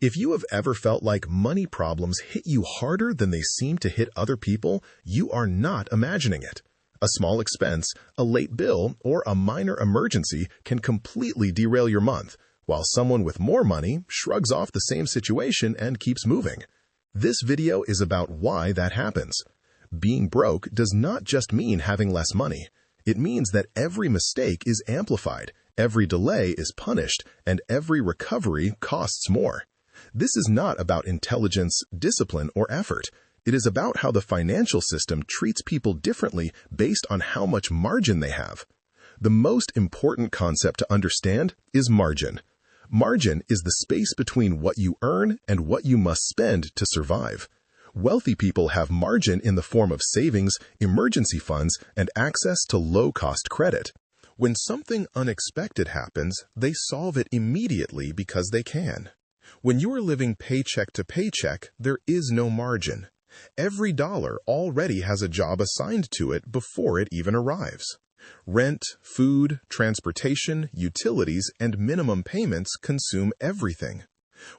If you have ever felt like money problems hit you harder than they seem to hit other people, you are not imagining it. A small expense, a late bill, or a minor emergency can completely derail your month, while someone with more money shrugs off the same situation and keeps moving. This video is about why that happens. Being broke does not just mean having less money. It means that every mistake is amplified, every delay is punished, and every recovery costs more. This is not about intelligence, discipline, or effort. It is about how the financial system treats people differently based on how much margin they have. The most important concept to understand is margin. Margin is the space between what you earn and what you must spend to survive. Wealthy people have margin in the form of savings, emergency funds, and access to low-cost credit. When something unexpected happens, they solve it immediately because they can. When you are living paycheck to paycheck, there is no margin. Every dollar already has a job assigned to it before it even arrives. Rent, food, transportation, utilities, and minimum payments consume everything.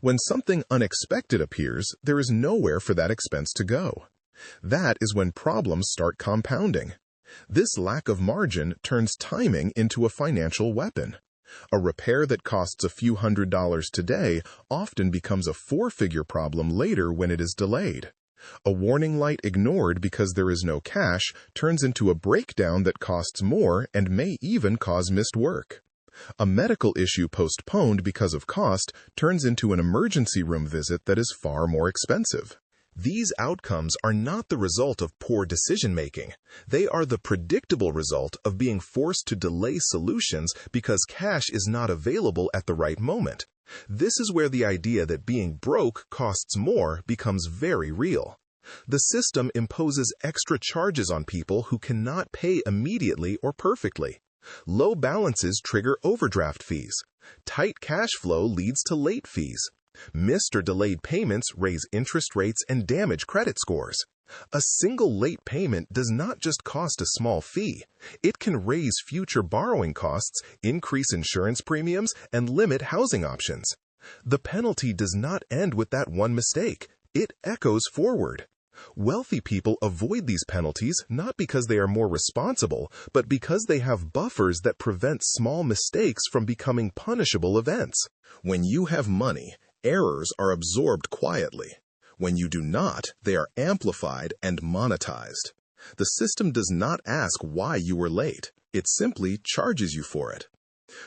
When something unexpected appears, there is nowhere for that expense to go. That is when problems start compounding. This lack of margin turns timing into a financial weapon. A repair that costs a few $100s today often becomes a four-figure problem later when it is delayed. A warning light ignored because there is no cash turns into a breakdown that costs more and may even cause missed work. A medical issue postponed because of cost turns into an emergency room visit that is far more expensive. These outcomes are not the result of poor decision-making. They are the predictable result of being forced to delay solutions because cash is not available at the right moment. This is where the idea that being broke costs more becomes very real. The system imposes extra charges on people who cannot pay immediately or perfectly. Low balances trigger overdraft fees. Tight cash flow leads to late fees. Missed or delayed payments raise interest rates and damage credit scores. A single late payment does not just cost a small fee. It can raise future borrowing costs, increase insurance premiums, and limit housing options. The penalty does not end with that one mistake. It echoes forward. Wealthy people avoid these penalties not because they are more responsible, but because they have buffers that prevent small mistakes from becoming punishable events. When you have money, errors are absorbed quietly. When you do not, they are amplified and monetized. The system does not ask why you were late. It simply charges you for it.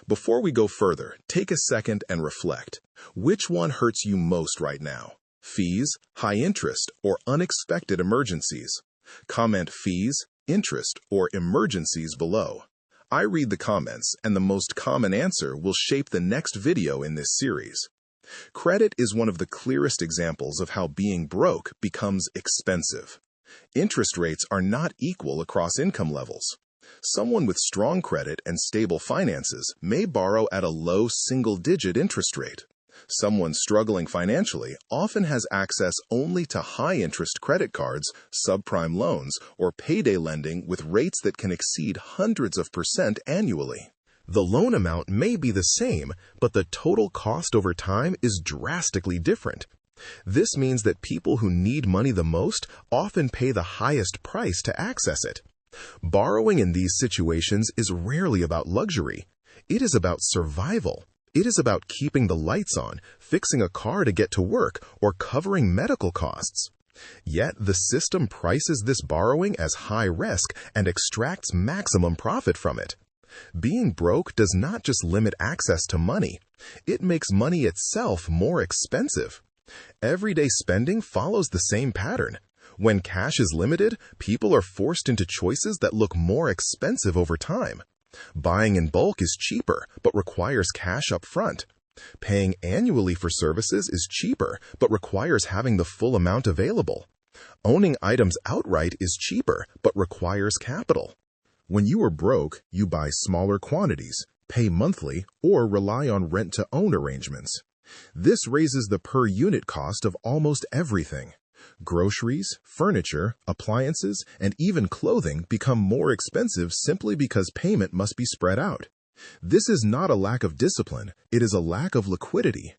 Before we go further, take a second and reflect. Which one hurts you most right now? Fees, high interest, or unexpected emergencies? Comment fees, interest, or emergencies below. I read the comments, and the most common answer will shape the next video in this series. Credit is one of the clearest examples of how being broke becomes expensive. Interest rates are not equal across income levels. Someone with strong credit and stable finances may borrow at a low single-digit interest rate. Someone struggling financially often has access only to high-interest credit cards, subprime loans, or payday lending with rates that can exceed hundreds of % annually. The loan amount may be the same, but the total cost over time is drastically different. This means that people who need money the most often pay the highest price to access it. Borrowing in these situations is rarely about luxury. It is about survival. It is about keeping the lights on, fixing a car to get to work, or covering medical costs. Yet the system prices this borrowing as high risk and extracts maximum profit from it. Being broke does not just limit access to money. It makes money itself more expensive. Everyday spending follows the same pattern. When cash is limited, people are forced into choices that look more expensive over time. Buying in bulk is cheaper, but requires cash up front. Paying annually for services is cheaper, but requires having the full amount available. Owning items outright is cheaper, but requires capital. When you are broke, you buy smaller quantities, pay monthly, or rely on rent-to-own arrangements. This raises the per-unit cost of almost everything. Groceries, furniture, appliances, and even clothing become more expensive simply because payment must be spread out. This is not a lack of discipline, it is a lack of liquidity.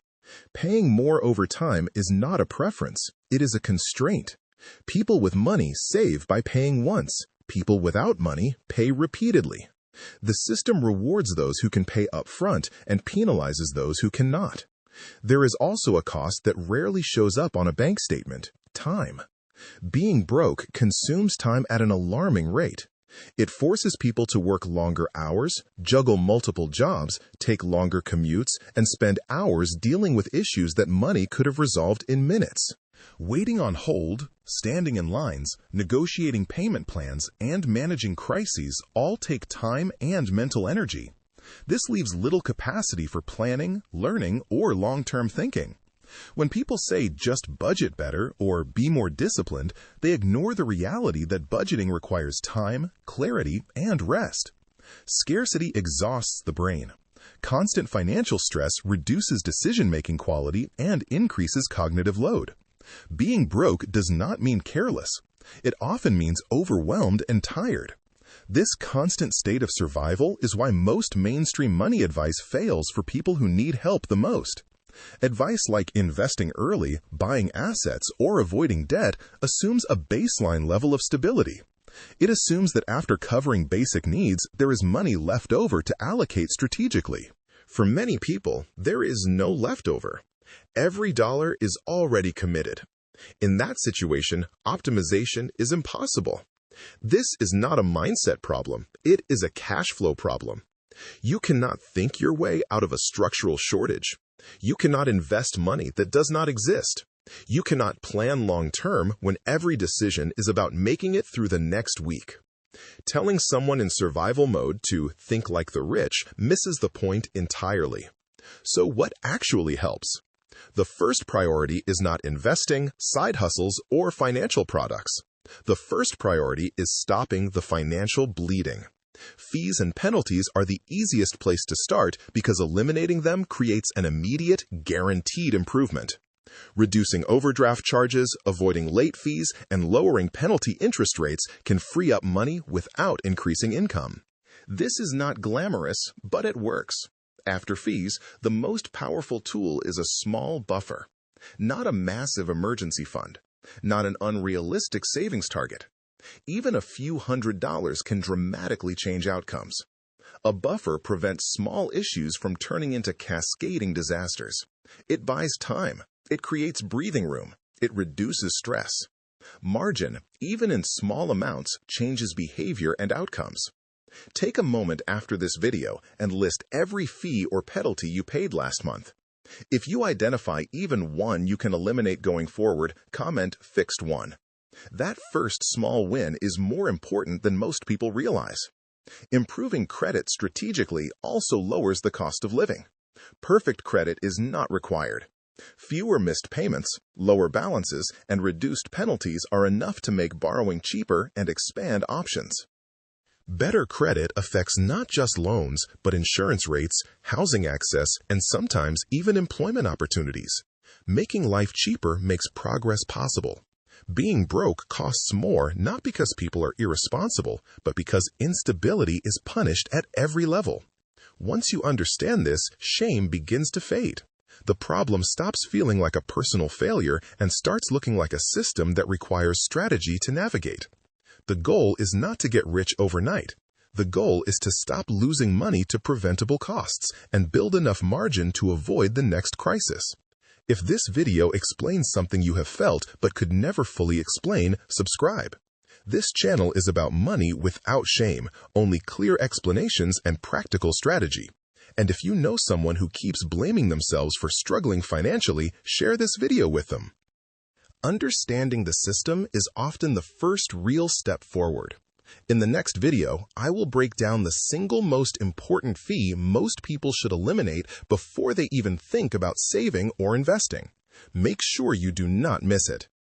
Paying more over time is not a preference, it is a constraint. People with money save by paying once. People without money pay repeatedly. The system rewards those who can pay up front and penalizes those who cannot. There is also a cost that rarely shows up on a bank statement: time. Being broke consumes time at an alarming rate. It forces people to work longer hours, juggle multiple jobs, take longer commutes, and spend hours dealing with issues that money could have resolved in minutes. Waiting on hold, standing in lines, negotiating payment plans, and managing crises all take time and mental energy. This leaves little capacity for planning, learning, or long-term thinking. When people say just budget better or be more disciplined, they ignore the reality that budgeting requires time, clarity, and rest. Scarcity exhausts the brain. Constant financial stress reduces decision-making quality and increases cognitive load. Being broke does not mean careless. It often means overwhelmed and tired. This constant state of survival is why most mainstream money advice fails for people who need help the most. Advice like investing early, buying assets, or avoiding debt assumes a baseline level of stability. It assumes that after covering basic needs, there is money left over to allocate strategically. For many people, there is no leftover. Every dollar is already committed. In that situation, optimization is impossible. This is not a mindset problem, it is a cash flow problem. You cannot think your way out of a structural shortage. You cannot invest money that does not exist. You cannot plan long-term when every decision is about making it through the next week. Telling someone in survival mode to think like the rich misses the point entirely. So what actually helps? The first priority is not investing, side hustles, or financial products. The first priority is stopping the financial bleeding. Fees and penalties are the easiest place to start because eliminating them creates an immediate, guaranteed improvement. Reducing overdraft charges, avoiding late fees, and lowering penalty interest rates can free up money without increasing income. This is not glamorous, but it works. After fees, the most powerful tool is a small buffer. Not a massive emergency fund. Not an unrealistic savings target. Even a few $100s can dramatically change outcomes. A buffer prevents small issues from turning into cascading disasters. It buys time. It creates breathing room. It reduces stress. Margin, even in small amounts, changes behavior and outcomes. Take a moment after this video and list every fee or penalty you paid last month. If you identify even one you can eliminate going forward, comment "Fixed one." That first small win is more important than most people realize. Improving credit strategically also lowers the cost of living. Perfect credit is not required. Fewer missed payments, lower balances, and reduced penalties are enough to make borrowing cheaper and expand options. Better credit affects not just loans, but insurance rates, housing access, and sometimes even employment opportunities. Making life cheaper makes progress possible. Being broke costs more not because people are irresponsible, but because instability is punished at every level. Once you understand this, shame begins to fade. The problem stops feeling like a personal failure and starts looking like a system that requires strategy to navigate. The goal is not to get rich overnight. The goal is to stop losing money to preventable costs and build enough margin to avoid the next crisis. If this video explains something you have felt but could never fully explain, subscribe. This channel is about money without shame, only clear explanations and practical strategy. And if you know someone who keeps blaming themselves for struggling financially, share this video with them. Understanding the system is often the first real step forward. In the next video, I will break down the single most important fee most people should eliminate before they even think about saving or investing. Make sure you do not miss it.